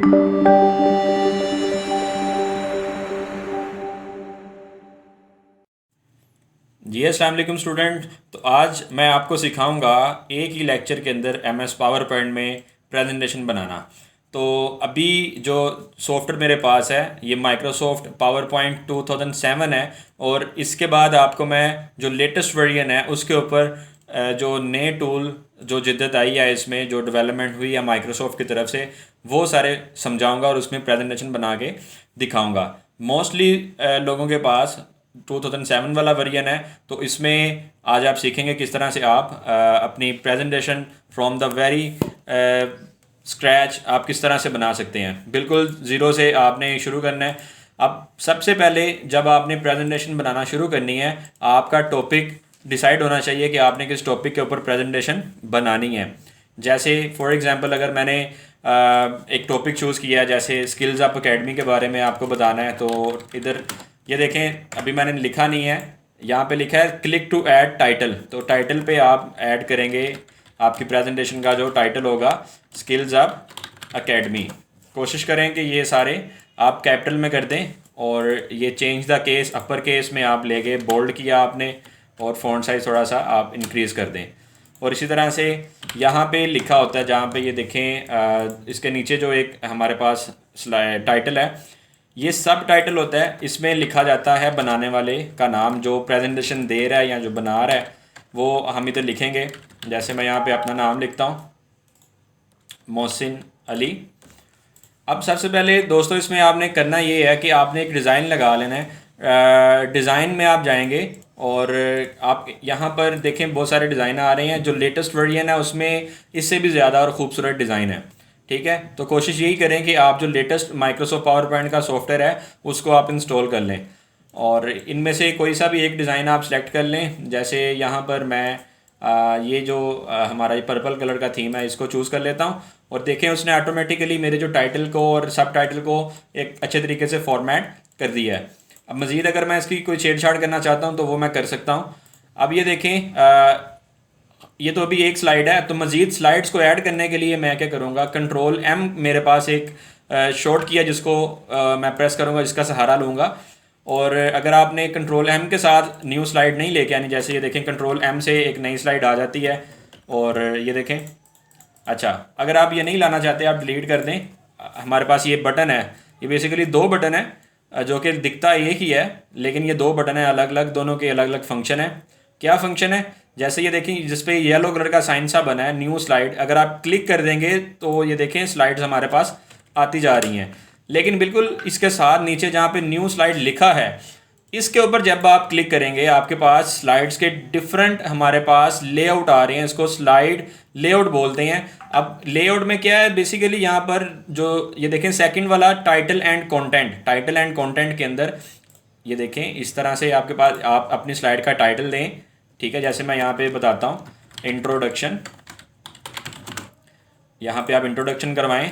जी अस्सलाम वालेकुम स्टूडेंट। तो आज मैं आपको सिखाऊंगा एक ही लेक्चर के अंदर एमएस पावर पॉइंट में प्रेजेंटेशन बनाना। तो अभी जो सॉफ्टवेयर मेरे पास है ये माइक्रोसॉफ्ट पावर पॉइंट 2007 है, और इसके बाद आपको मैं जो लेटेस्ट वर्जन है उसके ऊपर जो नए टूल जो जिद्दत आई है, इसमें जो डेवलपमेंट हुई है माइक्रोसॉफ्ट की तरफ से, वो सारे समझाऊंगा और उसमें प्रेजेंटेशन बना के दिखाऊंगा। मोस्टली लोगों के पास 2007 वाला वर्जन है, तो इसमें आज आप सीखेंगे किस तरह से आप अपनी presentation from the very scratch आप किस तरह से बना सकते हैं। बिल्कुल ज़ीरो से आपने शुरू करना है। अब सबसे पहले जब आपने प्रेजेंटेशन बनाना शुरू करनी है, आपका टॉपिक डिसाइड होना चाहिए कि आपने किस टॉपिक के ऊपर प्रेजेंटेशन बनानी है। जैसे फॉर एग्जांपल अगर मैंने एक टॉपिक चूज़ किया है, जैसे स्किल्स अप अकेडमी के बारे में आपको बताना है, तो इधर ये देखें, अभी मैंने लिखा नहीं है, यहाँ पे लिखा है क्लिक टू ऐड टाइटल। तो टाइटल पे आप ऐड करेंगे आपकी प्रेजेंटेशन का जो टाइटल होगा, स्किल्स अप अकेडमी। कोशिश करें कि ये सारे आप कैपिटल में कर दें, और ये change the case upper case में आप ले गए, बोल्ड किया आपने, और फ़ॉन्ट साइज़ थोड़ा सा आप इंक्रीज़ कर दें। और इसी तरह से यहाँ पे लिखा होता है, जहाँ पे ये देखें इसके नीचे जो एक हमारे पास टाइटल है, ये सब टाइटल होता है। इसमें लिखा जाता है बनाने वाले का नाम, जो प्रेजेंटेशन दे रहा है या जो बना रहा है वो हम इधर लिखेंगे। जैसे मैं यहाँ पे अपना नाम लिखता हूँ, मोहसिन अली। अब सबसे पहले दोस्तों इसमें आपने करना ये है कि आपने एक डिज़ाइन लगा लेना है। डिज़ाइन में आप जाएंगे और आप यहाँ पर देखें बहुत सारे डिज़ाइन आ रहे हैं। जो लेटेस्ट वर्जन है उसमें इससे भी ज़्यादा और ख़ूबसूरत डिज़ाइन है। ठीक है, तो कोशिश यही करें कि आप जो लेटेस्ट माइक्रोसॉफ्ट पावर पॉइंट का सॉफ्टवेयर है उसको आप इंस्टॉल कर लें, और इनमें से कोई सा भी एक डिज़ाइन आप सेलेक्ट कर लें। जैसे यहाँ पर मैं ये जो हमारा ये पर्पल कलर का थीम है इसको चूज़ कर लेता हूँ, और देखें उसने ऑटोमेटिकली मेरे जो टाइटल को और सब टाइटल को एक अच्छे तरीके से फॉर्मेट कर दिया है। अब मज़ीद अगर मैं इसकी कोई छेड़छाड़ करना चाहता हूँ तो वो मैं कर सकता हूँ। अब ये देखें, ये तो अभी एक स्लाइड है, तो मज़ीद स्लाइड्स को ऐड करने के लिए मैं क्या करूँगा, कंट्रोल एम, मेरे पास एक शॉर्ट की है जिसको मैं प्रेस करूँगा, जिसका सहारा लूँगा। और अगर आपने कंट्रोल एम के साथ न्यू स्लाइड नहीं लेके आनी, जैसे ये देखें कंट्रोल एम से एक नई स्लाइड आ जाती है, और ये देखें। अच्छा, अगर आप ये नहीं लाना चाहते आप डिलीट कर दें। हमारे पास ये बटन है, ये बेसिकली दो बटन है जो कि दिखता एक ही है, लेकिन ये दो बटन है अलग अलग, दोनों के अलग अलग फंक्शन है। क्या फंक्शन है, जैसे ये देखें जिस पे येलो कलर का साइन सा बना है न्यू स्लाइड, अगर आप क्लिक कर देंगे तो ये देखें स्लाइड्स हमारे पास आती जा रही हैं। लेकिन बिल्कुल इसके साथ नीचे जहाँ पे न्यू स्लाइड लिखा है, इसके ऊपर जब आप क्लिक करेंगे आपके पास स्लाइड्स के डिफरेंट हमारे पास लेआउट आ रहे हैं। इसको स्लाइड लेआउट बोलते हैं। अब लेआउट में क्या है, बेसिकली यहाँ पर जो ये देखें सेकंड वाला title and content, title and content के अंदर ये देखें इस तरह से आपके पास आप अपनी स्लाइड का टाइटल दें। ठीक है, जैसे मैं यहाँ पे बताता हूँ इंट्रोडक्शन, यहाँ पे आप इंट्रोडक्शन करवाएं।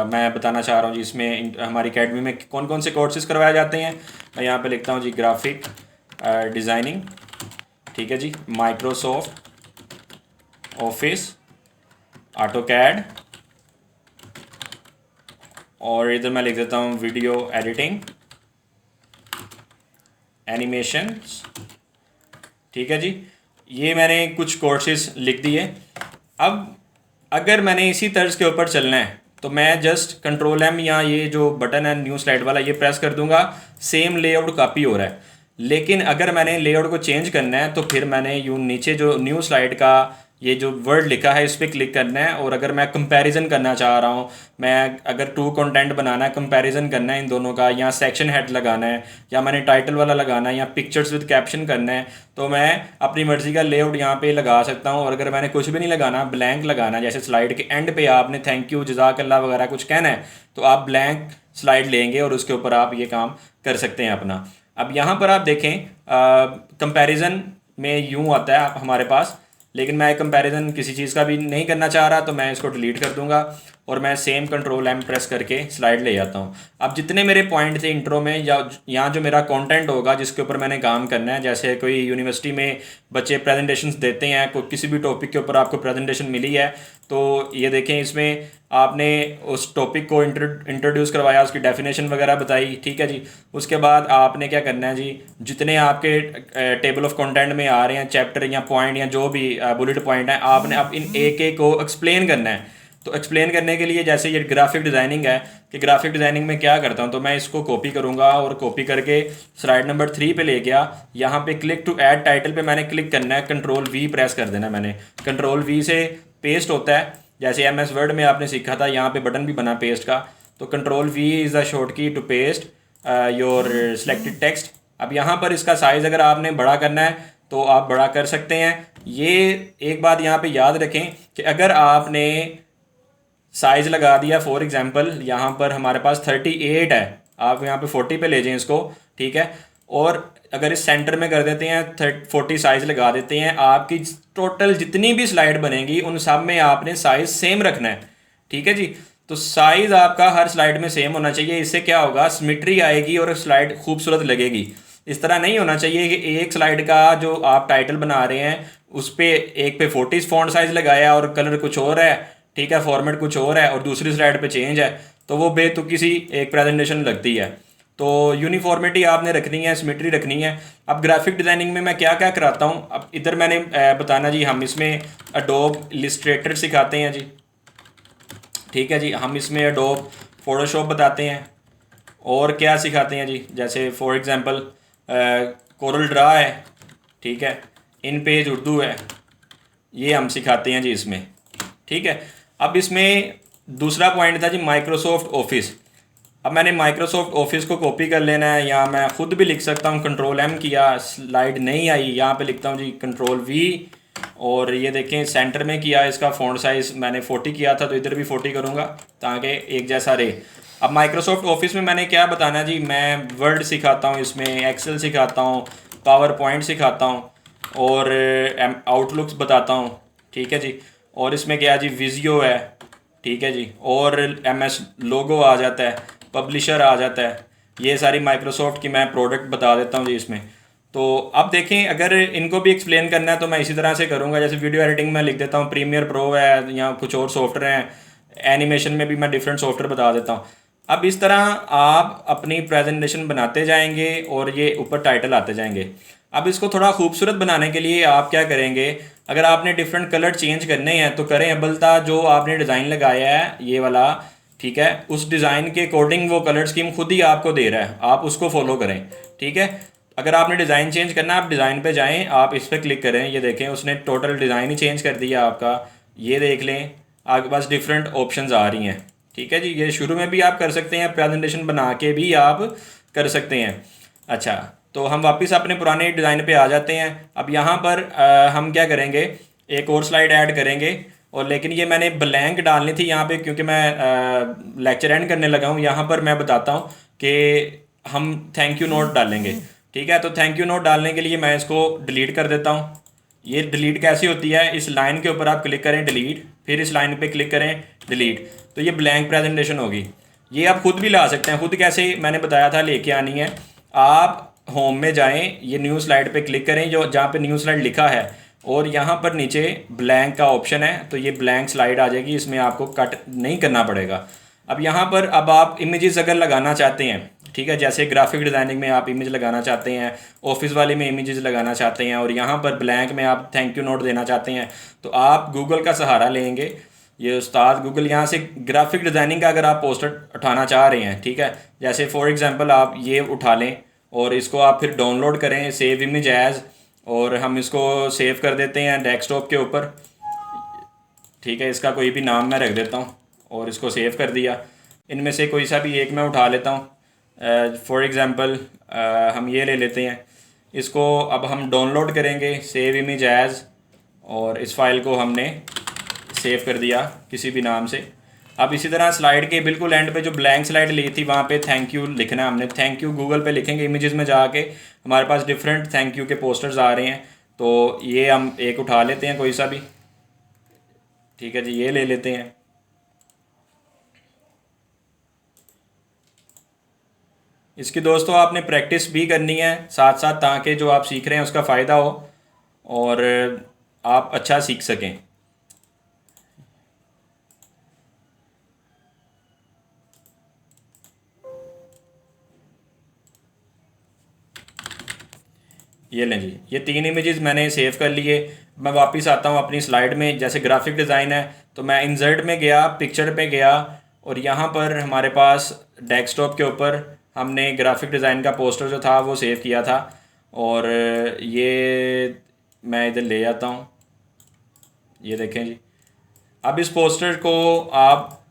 मैं बताना चाह रहा हूँ जी इसमें हमारी अकेडमी में कौन कौन से कोर्सेज करवाए जाते हैं। मैं यहाँ पे लिखता हूँ जी ग्राफिक डिज़ाइनिंग, ठीक है जी, माइक्रोसॉफ्ट ऑफिस, ऑटोकैड, और इधर मैं लिख देता हूँ वीडियो एडिटिंग, एनिमेशन। ठीक है जी, ये मैंने कुछ कोर्सेज लिख दिए। अब अगर मैंने इसी तर्ज के ऊपर चलना है तो मैं जस्ट कंट्रोल एम या ये जो बटन है न्यू स्लाइड वाला ये प्रेस कर दूंगा, सेम लेआउट कॉपी हो रहा है। लेकिन अगर मैंने लेआउट को चेंज करना है तो फिर मैंने यूँ नीचे जो न्यू स्लाइड का ये जो वर्ड लिखा है इस पर क्लिक करना है। और अगर मैं कंपैरिजन करना चाह रहा हूँ, मैं अगर टू कंटेंट बनाना है, कंपैरिजन करना है इन दोनों का, या सेक्शन हेड लगाना है, या मैंने टाइटल वाला लगाना है, या पिक्चर्स विद कैप्शन करना है, तो मैं अपनी मर्ज़ी का लेआउट यहाँ पे लगा सकता हूँ। और अगर मैंने कुछ भी नहीं लगाना, ब्लैंक लगाना, जैसे स्लाइड के एंड पे आपने थैंक यू, जज़ाकल्लाह वगैरह कुछ कहना है, तो आप ब्लैंक स्लाइड लेंगे और उसके ऊपर आप ये काम कर सकते हैं अपना। अब यहाँ पर आप देखें कंपैरिजन में यूँ आता है हमारे पास, लेकिन मैं कंपैरिजन किसी चीज़ का भी नहीं करना चाह रहा, तो मैं इसको डिलीट कर दूंगा। और मैं सेम कंट्रोल एम प्रेस करके स्लाइड ले जाता हूँ। अब जितने मेरे पॉइंट थे इंट्रो में या यहाँ जो मेरा कंटेंट होगा जिसके ऊपर मैंने काम करना है, जैसे कोई यूनिवर्सिटी में बच्चे प्रेजेंटेशंस देते हैं, कोई किसी भी टॉपिक के ऊपर आपको प्रेजेंटेशन मिली है, तो ये देखें इसमें आपने उस टॉपिक को इंट्रोड्यूस करवाया, उसकी डेफिनेशन वगैरह बताई, ठीक है जी। उसके बाद आपने क्या करना है जी, जितने आपके टेबल ऑफ कंटेंट में आ रहे हैं चैप्टर या पॉइंट या जो भी बुलेट पॉइंट है, आपने अब इन एक एक को एक्सप्लेन करना है। तो एक्सप्लेन करने के लिए जैसे ये ग्राफिक डिज़ाइनिंग है कि ग्राफिक डिज़ाइनिंग में क्या करता हूँ, तो मैं इसको कॉपी करूँगा और कॉपी करके स्लाइड नंबर 3 पे ले गया। यहाँ पे क्लिक टू ऐड टाइटल पे मैंने क्लिक करना है, कंट्रोल वी प्रेस कर देना। मैंने कंट्रोल वी से पेस्ट होता है, जैसे एमएस वर्ड में आपने सीखा था, यहाँ पे बटन भी बना पेस्ट का। तो control V is the short key to paste your selected text. अब यहाँ पर इसका साइज़ अगर आपने बड़ा करना है तो आप बड़ा कर सकते हैं। ये एक बात यहाँ पे याद रखें कि अगर आपने साइज़ लगा दिया, फॉर एग्जांपल यहाँ पर हमारे पास 38 है, आप यहाँ पे 40 पे ले जाएं इसको, ठीक है। और अगर इस सेंटर में कर देते हैं 40 साइज़ लगा देते हैं, आपकी टोटल जितनी भी स्लाइड बनेगी उन सब में आपने साइज़ सेम रखना है, ठीक है जी। तो साइज़ आपका हर स्लाइड में सेम होना चाहिए। इससे क्या होगा, सिमेट्री आएगी और स्लाइड खूबसूरत लगेगी। इस तरह नहीं होना चाहिए कि एक स्लाइड का जो आप टाइटल बना रहे हैं उस पर एक पे 40 फॉन्ट साइज़ लगाया और कलर कुछ और है, ठीक है, फॉर्मेट कुछ और है, और दूसरी स्लाइड पे चेंज है, तो वो बेतुकी सी एक प्रेजेंटेशन लगती है। तो यूनिफॉर्मिटी आपने रखनी है, सिमेट्री रखनी है। अब ग्राफिक डिज़ाइनिंग में मैं क्या क्या कराता हूँ, अब इधर मैंने बताना जी, हम इसमें एडोब इलस्ट्रेटर सिखाते हैं जी, ठीक है जी। हम इसमें एडोब फोटोशॉप बताते हैं, और क्या सिखाते हैं जी, जैसे फॉर एग्ज़ाम्पल कोरल ड्रा है, ठीक है, इन पेज उर्दू है, ये हम सिखाते हैं जी इसमें, ठीक है। अब इसमें दूसरा पॉइंट था जी माइक्रोसॉफ्ट ऑफिस। अब मैंने माइक्रोसॉफ्ट ऑफिस को कॉपी कर लेना है, या मैं खुद भी लिख सकता हूँ, कंट्रोल एम किया, स्लाइड नहीं आई, यहाँ पे लिखता हूँ जी कंट्रोल वी, और ये देखें सेंटर में किया, इसका फ़ॉन्ट साइज़ मैंने 40 किया था तो इधर भी 40 करूँगा ताकि एक जैसा रहे। अब माइक्रोसॉफ्ट ऑफिस में मैंने क्या बताना जी, मैं वर्ड सिखाता हूँ, इसमें एक्सेल सिखाता हूँ, पावर पॉइंट सिखाता हूँ, और आउटलुक्स बताता हूँ, ठीक है जी। और इसमें क्या जी, विजियो है, ठीक है जी, और एमएस लोगो आ जाता है, पब्लिशर आ जाता है, ये सारी माइक्रोसॉफ्ट की मैं प्रोडक्ट बता देता हूँ जी इसमें। तो अब देखें, अगर इनको भी एक्सप्लेन करना है तो मैं इसी तरह से करूँगा, जैसे वीडियो एडिटिंग में लिख देता हूँ प्रीमियर प्रो है, या कुछ और सॉफ्टवेयर हैं, एनिमेशन में भी मैं डिफरेंट सॉफ्टवेयर बता देता हूँ। अब इस तरह आप अपनी प्रेजेंटेशन बनाते जाएंगे और ये ऊपर टाइटल आते जाएंगे। अब इसको थोड़ा खूबसूरत बनाने के लिए आप क्या करेंगे, अगर आपने डिफरेंट कलर चेंज करने हैं तो करें, अबलता जो आपने डिज़ाइन लगाया है ये वाला, ठीक है, उस डिज़ाइन के अकॉर्डिंग वो कलर स्कीम खुद ही आपको दे रहा है, आप उसको फॉलो करें, ठीक है। अगर आपने डिज़ाइन चेंज करना है, आप डिज़ाइन पे जाएं, आप इस पर क्लिक करें, ये देखें उसने टोटल डिज़ाइन ही चेंज कर दिया आपका, ये देख लें आपके पास डिफरेंट ऑप्शंस आ रही हैं, ठीक है जी। ये शुरू में भी आप कर सकते हैं, प्रेजेंटेशन बना के भी आप कर सकते हैं। अच्छा, तो हम वापस अपने पुराने डिज़ाइन पे आ जाते हैं। अब यहाँ पर हम क्या करेंगे, एक और स्लाइड ऐड करेंगे, और लेकिन ये मैंने ब्लैंक डालनी थी यहाँ पे, क्योंकि मैं लेक्चर एंड करने लगा हूँ। यहाँ पर मैं बताता हूँ कि हम थैंक यू नोट डालेंगे, ठीक है। तो थैंक यू नोट डालने के लिए मैं इसको डिलीट कर देता हूँ। ये डिलीट कैसी होती है, इस लाइन के ऊपर आप क्लिक करें डिलीट, फिर इस लाइन पे क्लिक करें डिलीट, तो ये ब्लैंक प्रेजेंटेशन होगी। ये आप खुद भी ला सकते हैं, खुद कैसे मैंने बताया था लेके आनी है। आप होम में जाएं, ये न्यू स्लाइड पे क्लिक करें, जो जहाँ पे न्यू स्लाइड लिखा है, और यहाँ पर नीचे ब्लैंक का ऑप्शन है, तो ये ब्लैंक स्लाइड आ जाएगी, इसमें आपको कट नहीं करना पड़ेगा। अब यहाँ पर अब आप इमेजेस अगर लगाना चाहते हैं, ठीक है, जैसे ग्राफिक डिज़ाइनिंग में आप इमेज लगाना चाहते हैं, ऑफिस वाले में इमेजेस लगाना चाहते हैं, और यहाँ पर ब्लैंक में आप थैंक यू नोट देना चाहते हैं, तो आप गूगल का सहारा लेंगे। ये उस्ताद गूगल, यहाँ से ग्राफिक डिज़ाइनिंग का अगर आप पोस्टर उठाना चाह रहे हैं, ठीक है, जैसे फॉर एग्जांपल आप ये उठा लें और इसको आप फिर डाउनलोड करें, सेव इमेज एज़, और हम इसको सेव कर देते हैं डेस्कटॉप के ऊपर, ठीक है। इसका कोई भी नाम मैं रख देता हूँ और इसको सेव कर दिया। इनमें से कोई सा भी एक मैं उठा लेता हूँ, फॉर एग्ज़ाम्पल हम ये ले लेते हैं, इसको अब हम डाउनलोड करेंगे, सेव इमेज एज़, और इस फाइल को हमने सेव कर दिया किसी भी नाम से। अब इसी तरह स्लाइड के बिल्कुल एंड पे जो ब्लैंक स्लाइड ली थी वहाँ पे थैंक यू लिखना है हमने। थैंक यू गूगल पे लिखेंगे, इमेजेस में जाके हमारे पास डिफरेंट थैंक यू के पोस्टर्स आ रहे हैं, तो ये हम एक उठा लेते हैं कोई सा भी, ठीक है जी, ये ले लेते हैं। इसकी दोस्तों आपने प्रैक्टिस भी करनी है साथ साथ, ताकि जो आप सीख रहे हैं उसका फ़ायदा हो और आप अच्छा सीख सकें। ये लें जी, ये 3 इमेजेस मैंने सेव कर लिए। मैं वापस आता हूँ अपनी स्लाइड में। जैसे ग्राफिक डिज़ाइन है तो मैं इंसर्ट में गया, पिक्चर पे गया, और यहाँ पर हमारे पास डेस्कटॉप के ऊपर हमने ग्राफिक डिज़ाइन का पोस्टर जो था वो सेव किया था। और ये मैं इधर ले जाता हूँ, ये देखें जी। अब इस पोस्टर को आप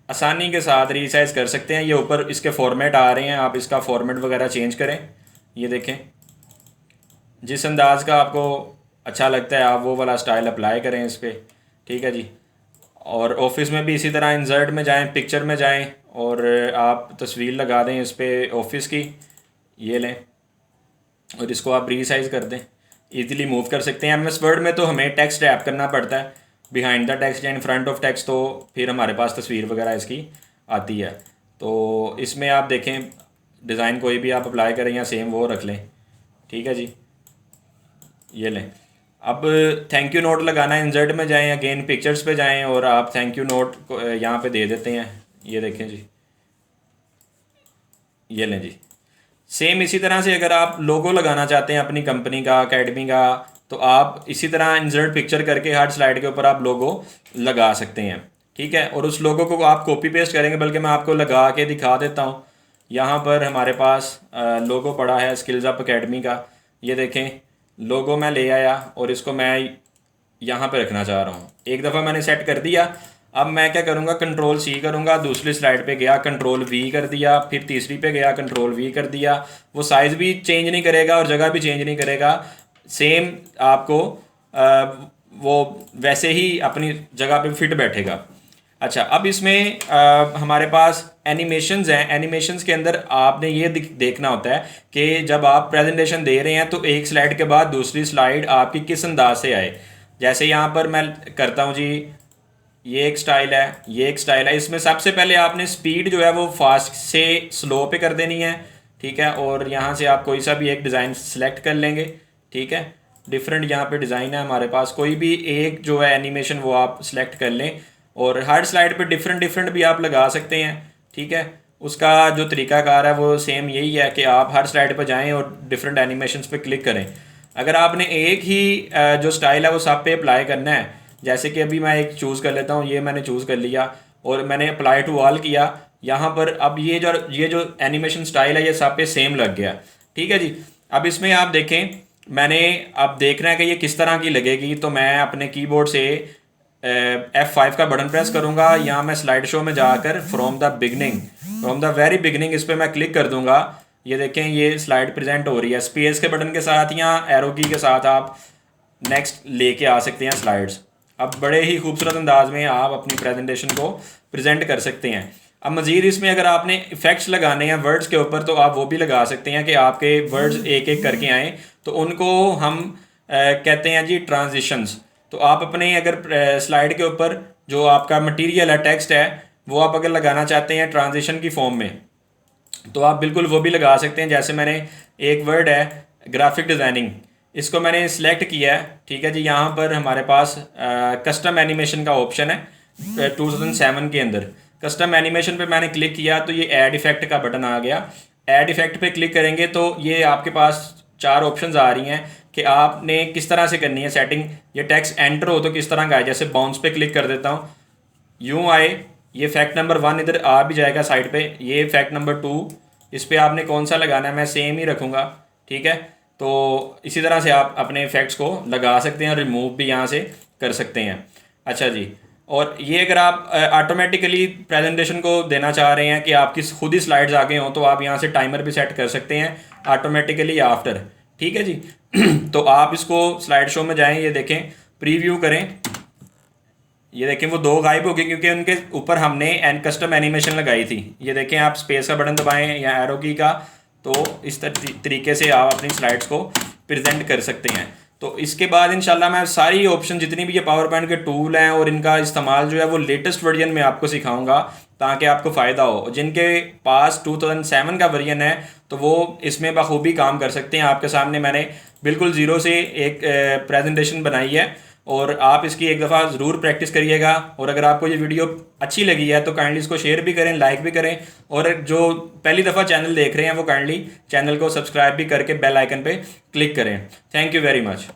आसानी के साथ रीसाइज कर सकते हैं। ये ऊपर इसके फॉर्मेट आ रहे हैं, आप इसका फॉर्मेट वगैरह चेंज करें। ये देखें, जिस अंदाज़ का आपको अच्छा लगता है आप वो वाला स्टाइल अप्लाई करें इस पर, ठीक है जी। और ऑफिस में भी इसी तरह इंसर्ट में जाएं, पिक्चर में जाएं और आप तस्वीर लगा दें इस पर ऑफिस की। ये लें और इसको आप रीसाइज कर दें, इजीली मूव कर सकते हैं। एमएस वर्ड में तो हमें टेक्स्ट रैप करना पड़ता है बिहाइंड द टेक्स्ट या इन फ्रंट ऑफ टेक्स्ट, तो फिर हमारे पास तस्वीर वगैरह इसकी आती है। तो इसमें आप देखें डिज़ाइन कोई भी आप अप्लाई करें या सेम वो रख लें, ठीक है जी। ये लें, अब थैंक यू नोट लगाना है। इंसर्ट में जाएं, अगेन पिक्चर्स पे जाएं और आप थैंक यू नोट को यहाँ पे दे देते हैं। ये देखें जी, ये लें जी। सेम इसी तरह से अगर आप लोगो लगाना चाहते हैं अपनी कंपनी का, अकेडमी का, तो आप इसी तरह इंसर्ट पिक्चर करके हर स्लाइड के ऊपर आप लोगो लगा सकते हैं, ठीक है। और उस लोगो को आप कॉपी पेस्ट करेंगे, बल्कि मैं आपको लगा के दिखा देता हूँ। यहाँ पर हमारे पास लोगो पड़ा है स्किल्स अप अकेडमी का। ये देखें, लोगो मैं ले आया और इसको मैं यहाँ पे रखना चाह रहा हूँ। एक दफ़ा मैंने सेट कर दिया। अब मैं क्या करूँगा, कंट्रोल सी करूँगा, दूसरी स्लाइड पे गया कंट्रोल वी कर दिया, फिर तीसरी पे गया कंट्रोल वी कर दिया। वो साइज़ भी चेंज नहीं करेगा और जगह भी चेंज नहीं करेगा, सेम आपको वो वैसे ही अपनी जगह पे फिट बैठेगा। अच्छा, अब इसमें हमारे पास एनिमेशंस हैं। एनिमेशंस के अंदर आपने ये देखना होता है कि जब आप प्रेजेंटेशन दे रहे हैं तो एक स्लाइड के बाद दूसरी स्लाइड आपकी किस अंदाज से आए। जैसे यहाँ पर मैं करता हूँ जी, ये एक स्टाइल है, ये एक स्टाइल है। इसमें सबसे पहले आपने स्पीड जो है वो फास्ट से स्लो पे कर देनी है, ठीक है। और यहाँ से आप कोई सा भी एक डिज़ाइन सेलेक्ट कर लेंगे, ठीक है। डिफरेंट यहाँ पे डिज़ाइन है हमारे पास, कोई भी एक जो है एनिमेशन वो आप सेलेक्ट कर लें। और हर स्लाइड पे डिफरेंट डिफरेंट भी आप लगा सकते हैं, ठीक है। उसका जो तरीकाकार है वो सेम यही है कि आप हर स्लाइड पर जाएँ और डिफरेंट एनिमेशंस पे क्लिक करें। अगर आपने एक ही जो स्टाइल है वो सब पे अप्लाई करना है, जैसे कि अभी मैं एक चूज़ कर लेता हूँ, ये मैंने चूज़ कर लिया और मैंने अप्लाई टू ऑल किया। यहाँ पर अब ये जो एनिमेशन स्टाइल है ये सब पे सेम लग गया, ठीक है जी। अब इसमें आप देखें, मैंने अब देखना है कि ये किस तरह की लगेगी। तो मैं अपने कीबोर्ड से F5 का बटन प्रेस करूँगा। यहाँ मैं स्लाइड शो में जाकर फ्रॉम द वेरी बिगनिंग इस पर मैं क्लिक कर दूँगा। ये देखें, ये स्लाइड प्रेजेंट हो रही है। स्पेस के बटन के साथ या एरो की के साथ आप नेक्स्ट लेके आ सकते हैं स्लाइड्स। अब बड़े ही खूबसूरत अंदाज में आप अपनी प्रेजेंटेशन को प्रेजेंट कर सकते हैं। अब मज़ीद इसमें अगर आपने इफ़ेक्ट्स लगाने हैं वर्ड्स के ऊपर तो आप वो भी लगा सकते हैं कि आपके वर्ड्स एक एक करके आएँ। तो उनको हम कहते हैं जी ट्रांजिशंस। तो आप अपने अगर स्लाइड के ऊपर जो आपका मटेरियल है, टेक्स्ट है, वो आप अगर लगाना चाहते हैं ट्रांजिशन की फॉर्म में तो आप बिल्कुल वो भी लगा सकते हैं। जैसे मैंने एक वर्ड है ग्राफिक डिज़ाइनिंग, इसको मैंने सिलेक्ट किया है, ठीक है जी। यहाँ पर हमारे पास कस्टम एनिमेशन का ऑप्शन है 2007 के अंदर। कस्टम एनिमेशन पे मैंने क्लिक किया तो ये ऐड इफेक्ट का बटन आ गया। ऐड इफेक्ट पे क्लिक करेंगे तो ये आपके पास 4 ऑप्शंस आ रही हैं कि आपने किस तरह से करनी है सेटिंग। ये टेक्स्ट एंटर हो तो किस तरह का है, जैसे बाउंस पे क्लिक कर देता हूँ, यूँ आए। ये फैक्ट नंबर 1 इधर आ भी जाएगा साइड पे। ये फैक्ट नंबर 2, इस पर आपने कौन सा लगाना है, मैं सेम ही रखूँगा, ठीक है। तो इसी तरह से आप अपने इफेक्ट्स को लगा सकते हैं, रिमूव भी यहाँ से कर सकते हैं। अच्छा जी, और ये अगर आप ऑटोमेटिकली प्रेजेंटेशन को देना चाह रहे हैं कि आपकी खुद ही स्लाइड्स आगे हों तो आप यहाँ से टाइमर भी सेट कर सकते हैं ऑटोमेटिकली आफ्टर, ठीक है जी। तो आप इसको स्लाइड शो में जाएं, ये देखें, प्रीव्यू करें, ये देखें वो 2 गायब हो गए क्योंकि उनके ऊपर हमने कस्टम एनिमेशन लगाई थी। ये देखें, आप स्पेस का बटन दबाएं या एरो की का, तो इस तरीके से आप अपनी स्लाइड्स को प्रेजेंट कर सकते हैं। तो इसके बाद इंशाल्लाह मैं सारी ऑप्शन जितनी भी ये पावर पॉइंट के टूल हैं और इनका इस्तेमाल जो है वो लेटेस्ट वर्जन में आपको सिखाऊंगा, ताकि आपको फ़ायदा हो। जिनके पास 2007 का वर्जन है तो वो इसमें बखूबी काम कर सकते हैं। आपके सामने मैंने बिल्कुल ज़ीरो से एक प्रेजेंटेशन बनाई है और आप इसकी एक दफ़ा ज़रूर प्रैक्टिस करिएगा। और अगर आपको ये वीडियो अच्छी लगी है तो काइंडली इसको शेयर भी करें, लाइक भी करें, और जो पहली दफ़ा चैनल देख रहे हैं वो काइंडली चैनल को सब्सक्राइब भी करके बेल आइकन पे क्लिक करें। Thank you very much.